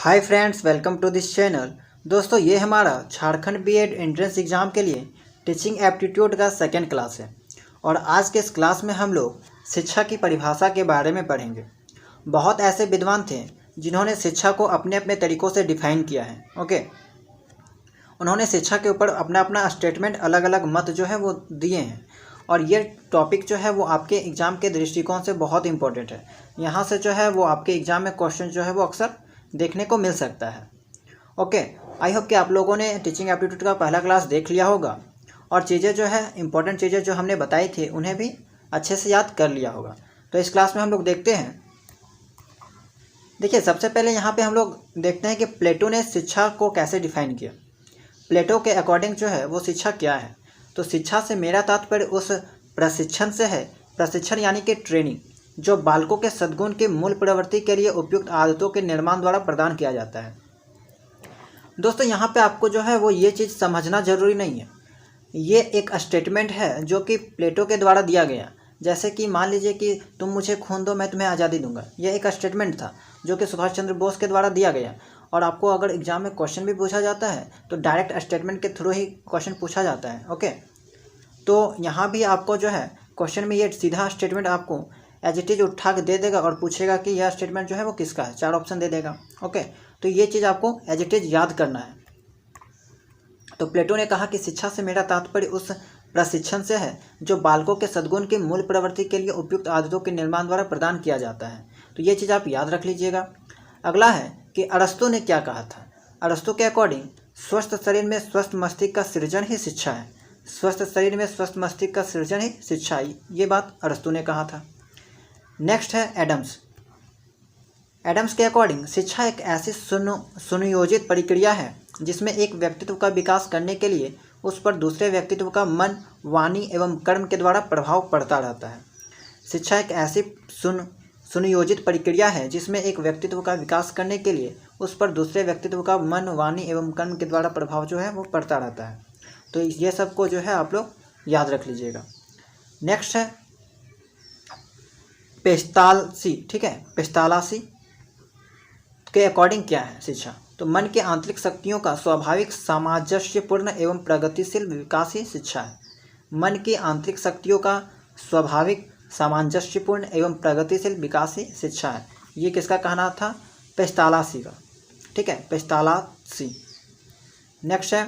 Hi friends, welcome to this channel. दोस्तों, ये हमारा झारखंड बीएड एंट्रेंस एग्ज़ाम के लिए टीचिंग एप्टीट्यूड का सेकंड क्लास है और आज के इस क्लास में हम लोग शिक्षा की परिभाषा के बारे में पढ़ेंगे। बहुत ऐसे विद्वान थे जिन्होंने शिक्षा को अपने अपने तरीक़ों से डिफ़ाइन किया है। ओके, उन्होंने शिक्षा के ऊपर अपना अपना स्टेटमेंट, अलग अलग मत जो है वो दिए हैं और ये टॉपिक जो है वो आपके एग्ज़ाम के दृष्टिकोण से बहुत इंपॉर्टेंट है। यहाँ से जो है वो आपके एग्ज़ाम में क्वेश्चन जो है वो अक्सर देखने को मिल सकता है। ओके, आई होप कि आप लोगों ने टीचिंग एप्टीट्यूड का पहला क्लास देख लिया होगा और चीज़ें जो है इंपॉर्टेंट चीज़ें जो हमने बताई थी उन्हें भी अच्छे से याद कर लिया होगा। तो इस क्लास में हम लोग देखते हैं। देखिए, सबसे पहले यहाँ पे हम लोग देखते हैं कि प्लेटो ने शिक्षा को कैसे डिफाइन किया। प्लेटो के अकॉर्डिंग जो है वो शिक्षा क्या है। तो शिक्षा से मेरा तात्पर्य उस प्रशिक्षण से है, प्रशिक्षण यानी कि ट्रेनिंग, जो बालकों के सद्गुण की मूल प्रवृत्ति के लिए उपयुक्त आदतों के निर्माण द्वारा प्रदान किया जाता है। दोस्तों, यहाँ पे आपको जो है वो ये चीज़ समझना जरूरी नहीं है। ये एक स्टेटमेंट है जो कि प्लेटो के द्वारा दिया गया। जैसे कि मान लीजिए कि तुम मुझे खून दो, मैं तुम्हें आज़ादी दूंगा। यह एक स्टेटमेंट था जो कि सुभाष चंद्र बोस के द्वारा दिया गया। और आपको अगर एग्जाम में क्वेश्चन भी पूछा जाता है तो डायरेक्ट स्टेटमेंट के थ्रू ही क्वेश्चन पूछा जाता है। ओके, तो यहाँ भी आपको जो है क्वेश्चन में ये सीधा स्टेटमेंट आपको एज इट इज उठा के दे देगा और पूछेगा कि यह स्टेटमेंट जो है वो किसका है। 4 ऑप्शन दे देगा। ओके, तो ये चीज़ आपको एज इट इज याद करना है। तो प्लेटो ने कहा कि शिक्षा से मेरा तात्पर्य उस प्रशिक्षण से है जो बालकों के सद्गुण की मूल प्रवृत्ति के लिए उपयुक्त आदतों के निर्माण द्वारा प्रदान किया जाता है। तो ये चीज़ आप याद रख लीजिएगा। अगला है कि अरस्तु ने क्या कहा था। अरस्तु के अकॉर्डिंग स्वस्थ शरीर में स्वस्थ मस्तिष्क का सृजन ही शिक्षा है। स्वस्थ शरीर में स्वस्थ मस्तिष्क का सृजन ही शिक्षा है, ये बात अरस्तु ने कहा था। नेक्स्ट है एडम्स। एडम्स के अकॉर्डिंग शिक्षा एक ऐसी सुनियोजित प्रक्रिया है जिसमें एक व्यक्तित्व का विकास करने के लिए उस पर दूसरे व्यक्तित्व का मन, वाणी एवं कर्म के द्वारा प्रभाव पड़ता रहता है। शिक्षा एक ऐसी सुनियोजित प्रक्रिया है जिसमें एक व्यक्तित्व का विकास करने के लिए उस पर दूसरे व्यक्तित्व का मन, वाणी एवं कर्म के द्वारा प्रभाव जो है वो पड़ता रहता है। तो ये सब को जो है आप लोग याद रख लीजिएगा। नेक्स्ट है पेस्तालसी। ठीक है, पेस्तालसी के अकॉर्डिंग क्या है शिक्षा। तो मन के आंतरिक शक्तियों का स्वाभाविक सामंजस्यपूर्ण एवं प्रगतिशील विकास ही शिक्षा है। मन की आंतरिक शक्तियों का स्वाभाविक सामंजस्यपूर्ण एवं प्रगतिशील विकास ही शिक्षा है। ये किसका कहना था? पेस्तालसी का। ठीक है, पेस्तालसी। नेक्स्ट है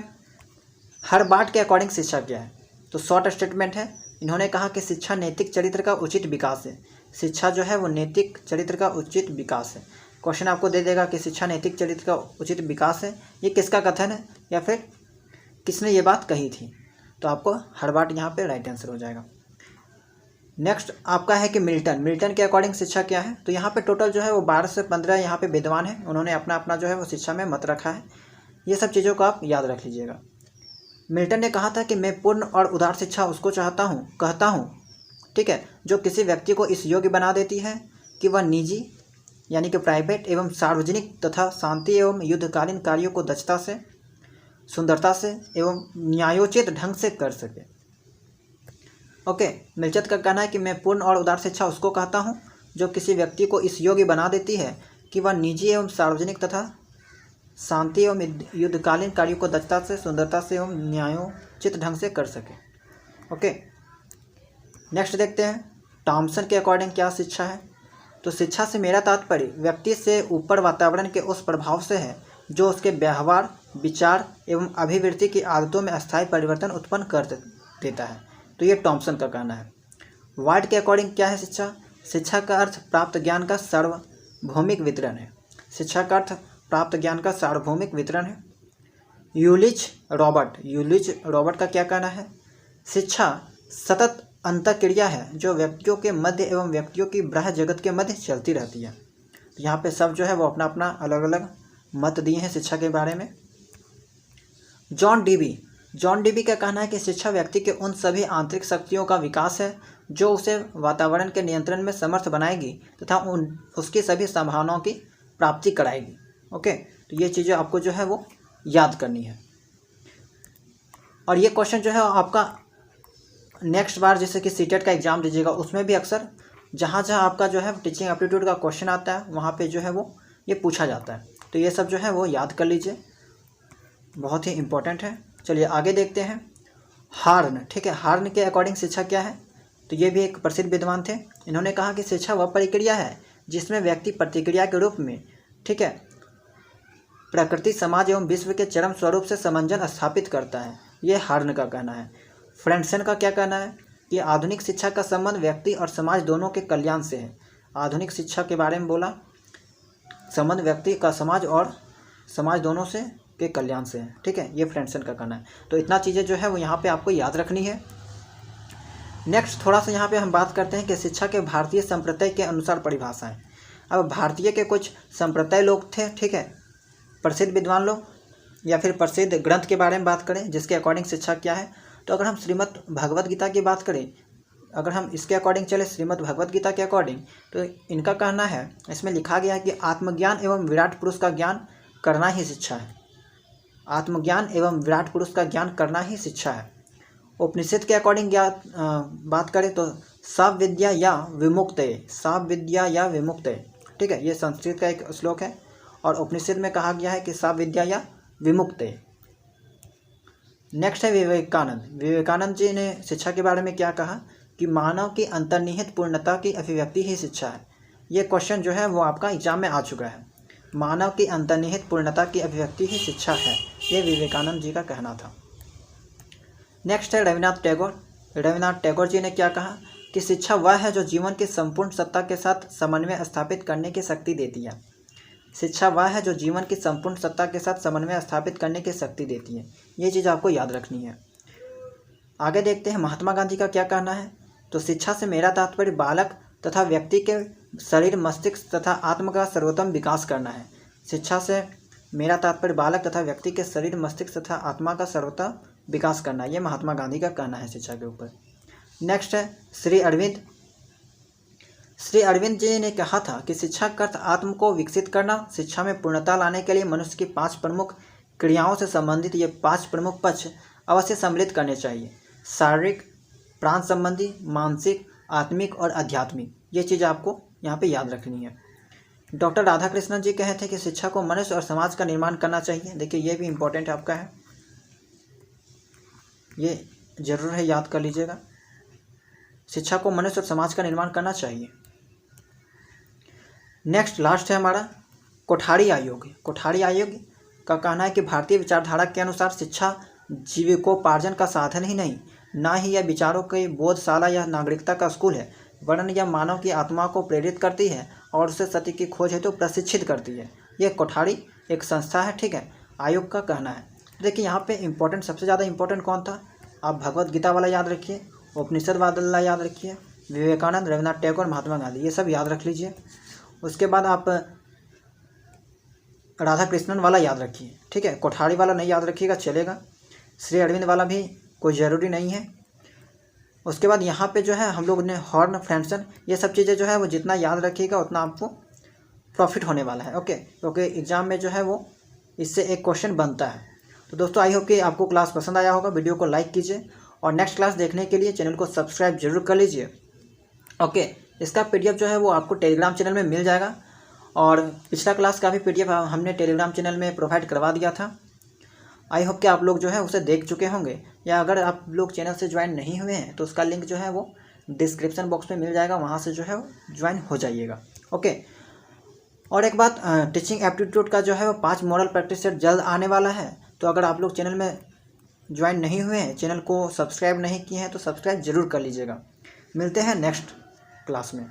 हर्बार्ट के अकॉर्डिंग शिक्षा क्या है। तो शॉर्ट स्टेटमेंट है। इन्होंने कहा कि शिक्षा नैतिक चरित्र का उचित विकास है। शिक्षा जो है वो नैतिक चरित्र का उचित विकास है। क्वेश्चन आपको दे देगा कि शिक्षा नैतिक चरित्र का उचित विकास है, ये किसका कथन है या फिर किसने ये बात कही थी। तो आपको हर्बार्ट यहाँ पे राइट आंसर हो जाएगा। नेक्स्ट आपका है कि मिल्टन के अकॉर्डिंग शिक्षा क्या है। तो यहाँ पे टोटल जो है वो 12 से 15 यहाँ पे विद्वान हैं। उन्होंने अपना अपना जो है वो शिक्षा में मत रखा है। ये सब चीज़ों को आप याद रख लीजिएगा। मिल्टन ने कहा था कि मैं पूर्ण और उदार शिक्षा उसको कहता हूँ, ठीक है, जो किसी व्यक्ति को इस योग्य बना देती है कि वह निजी यानी कि प्राइवेट एवं सार्वजनिक तथा शांति एवं युद्धकालीन कार्यों को दक्षता से, सुंदरता से एवं न्यायोचित ढंग से कर सके। ओके, मिल्टन का कहना है कि मैं पूर्ण और उदार शिक्षा उसको कहता हूँ जो किसी व्यक्ति को इस योग्य बना देती है कि वह निजी एवं सार्वजनिक तथा शांति एवं युद्धकालीन कार्यों को दक्षता से, सुंदरता से एवं न्यायोचित ढंग से कर सके। ओके, नेक्स्ट देखते हैं टॉमसन के अकॉर्डिंग क्या शिक्षा है। तो शिक्षा से मेरा तात्पर्य व्यक्ति से ऊपर वातावरण के उस प्रभाव से है जो उसके व्यवहार, विचार एवं अभिवृत्ति की आदतों में अस्थायी परिवर्तन उत्पन्न कर देता है। तो ये टॉमसन का कहना है। वाइट के अकॉर्डिंग क्या है शिक्षा। शिक्षा का अर्थ प्राप्त ज्ञान का सार्वभौमिक वितरण है। शिक्षा का अर्थ प्राप्त ज्ञान का सार्वभौमिक वितरण है। यूलिच रॉबर्ट का क्या कहना है। शिक्षा सतत अंतःक्रिया है जो व्यक्तियों के मध्य एवं व्यक्तियों की बाह्य जगत के मध्य चलती रहती है। तो यहाँ पे सब जो है वो अपना अपना अलग अलग मत दिए हैं शिक्षा के बारे में। जॉन डीबी का कहना है कि शिक्षा व्यक्ति के उन सभी आंतरिक शक्तियों का विकास है जो उसे वातावरण के नियंत्रण में समर्थ बनाएगी तथा उसकी सभी संभावनाओं की प्राप्ति कराएगी। ओके, तो ये चीज़ें आपको जो है वो याद करनी है। और ये क्वेश्चन जो है आपका नेक्स्ट बार जैसे कि सीटेट का एग्ज़ाम दीजिएगा उसमें भी अक्सर जहाँ जहाँ आपका जो है टीचिंग एप्टीट्यूड का क्वेश्चन आता है वहाँ पे जो है वो ये पूछा जाता है। तो ये सब जो है वो याद कर लीजिए, बहुत ही इम्पोर्टेंट है। चलिए आगे देखते हैं। हार्न, ठीक है, हार्न के अकॉर्डिंग शिक्षा क्या है? तो ये भी एक प्रसिद्ध विद्वान थे। इन्होंने कहा कि शिक्षा वह प्रक्रिया है जिसमें व्यक्ति प्रतिक्रिया के रूप में, ठीक है, प्रकृति, समाज एवं विश्व के चरम स्वरूप से समंजन स्थापित करता है। ये हार्न का कहना है। फ्रेंडसन का क्या कहना है कि आधुनिक शिक्षा का संबंध व्यक्ति और समाज दोनों के कल्याण से है। आधुनिक शिक्षा के बारे में बोला, संबंध व्यक्ति का समाज और समाज दोनों से के कल्याण से है, ठीक है, ये फ्रेंडसन का कहना है। तो इतना चीज़ें जो है वो यहाँ पे आपको याद रखनी है। नेक्स्ट थोड़ा सा यहाँ पे हम बात करते हैं कि शिक्षा के भारतीय संप्रदाय के अनुसार परिभाषाएं। अब भारतीय के कुछ संप्रदाय लोग थे, ठीक है, प्रसिद्ध विद्वान लोग या फिर प्रसिद्ध ग्रंथ के बारे में बात करें जिसके अकॉर्डिंग शिक्षा क्या है, तो अगर हम श्रीमद् भगवद गीता की बात करें, अगर हम इसके अकॉर्डिंग चले श्रीमद् भगवद गीता के अकॉर्डिंग, तो इनका कहना है, इसमें लिखा गया है कि आत्मज्ञान एवं विराट पुरुष का ज्ञान करना ही शिक्षा है। आत्मज्ञान एवं विराट पुरुष का ज्ञान करना ही शिक्षा है। उपनिषद के अकॉर्डिंग बात करें तो साव विद्या या विमुक्तये, साव विद्या या विमुक्तये, ठीक है, ये संस्कृत का एक श्लोक है और उपनिषद में कहा गया है कि साव विद्या या विमुक्तये। नेक्स्ट है विवेकानंद। विवेकानंद जी ने शिक्षा के बारे में क्या कहा कि मानव की अंतर्निहित पूर्णता की अभिव्यक्ति ही शिक्षा है। ये क्वेश्चन जो है वो आपका एग्जाम में आ चुका है। मानव की अंतर्निहित पूर्णता की अभिव्यक्ति ही शिक्षा है, ये विवेकानंद जी का कहना था। नेक्स्ट है रविन्द्रनाथ टैगोर। रविन्द्रनाथ टैगोर जी ने क्या कहा कि शिक्षा वह है जो जीवन की संपूर्ण सत्ता के साथ समन्वय स्थापित करने की शक्ति देती है। शिक्षा वह है जो जीवन की संपूर्ण सत्ता के साथ समन्वय स्थापित करने की शक्ति देती है। ये चीज़ आपको याद रखनी है। आगे देखते हैं महात्मा गांधी का क्या कहना है। तो शिक्षा से मेरा तात्पर्य बालक तथा व्यक्ति के शरीर, मस्तिष्क तथा आत्मा का सर्वोत्तम विकास करना है। शिक्षा से मेरा तात्पर्य बालक तथा व्यक्ति के शरीर, मस्तिष्क तथा आत्मा का सर्वोत्तम विकास करना, ये महात्मा गांधी का कहना है शिक्षा के ऊपर। नेक्स्ट है श्री अरविंद। श्री अरविंद जी ने कहा था कि शिक्षा का अर्थ आत्म को विकसित करना। शिक्षा में पूर्णता लाने के लिए मनुष्य की 5 प्रमुख क्रियाओं से संबंधित ये 5 प्रमुख पक्ष अवश्य सम्मिलित करने चाहिए। शारीरिक, प्राण संबंधी, मानसिक, आत्मिक और आध्यात्मिक। ये चीज़ आपको यहाँ पे याद रखनी है। डॉक्टर राधाकृष्णन जी कहे थे कि शिक्षा को मनुष्य और समाज का निर्माण करना चाहिए। देखिए ये भी इम्पोर्टेंट आपका है, ये जरूर है, याद कर लीजिएगा। शिक्षा को मनुष्य और समाज का निर्माण करना चाहिए। नेक्स्ट लास्ट है हमारा कोठारी आयोग। कोठारी आयोग का कहना है कि भारतीय विचारधारा के अनुसार शिक्षा जीविकोपार्जन का साधन ही नहीं, ना ही यह विचारों की बोधशाला या नागरिकता का स्कूल है, वरन यह मानव की आत्मा को प्रेरित करती है और उसे सत्य की खोज हेतु प्रशिक्षित करती है। यह कोठारी एक संस्था है, ठीक है, आयोग का कहना है। देखिए यहाँ पे इम्पोर्टेंट, सबसे ज़्यादा इम्पोर्टेंट कौन था? आप भगवद गीता वाला याद रखिए, उपनिषद वाला याद रखिए, विवेकानंद, रविन्द्रनाथ टैगोर, महात्मा गांधी, ये सब याद रख लीजिए। उसके बाद आप राधा कृष्णन वाला याद रखिए, ठीक है, कोठारी वाला नहीं याद रखिएगा चलेगा। श्री अरविंद वाला भी कोई ज़रूरी नहीं है। उसके बाद यहाँ पे जो है हम लोग ने हॉर्न, फ्रेंडसन, ये सब चीज़ें जो है वो जितना याद रखिएगा उतना आपको प्रॉफिट होने वाला है, ओके, क्योंकि एग्ज़ाम में जो है वो इससे एक क्वेश्चन बनता है। तो दोस्तों आई होप कि आपको क्लास पसंद आया होगा। वीडियो को लाइक कीजिए और नेक्स्ट क्लास देखने के लिए चैनल को सब्सक्राइब जरूर कर लीजिए, ओके। इसका PDF जो है वो आपको टेलीग्राम चैनल में मिल जाएगा और पिछला क्लास का भी PDF हमने टेलीग्राम चैनल में प्रोवाइड करवा दिया था। आई होप कि आप लोग जो है उसे देख चुके होंगे, या अगर आप लोग चैनल से ज्वाइन नहीं हुए हैं तो उसका लिंक जो है वो डिस्क्रिप्शन बॉक्स में मिल जाएगा, वहाँ से जो है ज्वाइन हो जाइएगा, ओके। और एक बात, टीचिंग एप्टीट्यूड का जो है वो 5 मॉडल प्रैक्टिस सेट जल्द आने वाला है। तो अगर आप लोग चैनल में ज्वाइन नहीं हुए हैं, चैनल को सब्सक्राइब नहीं किए हैं, तो सब्सक्राइब जरूर कर लीजिएगा। मिलते हैं नेक्स्ट क्लास में।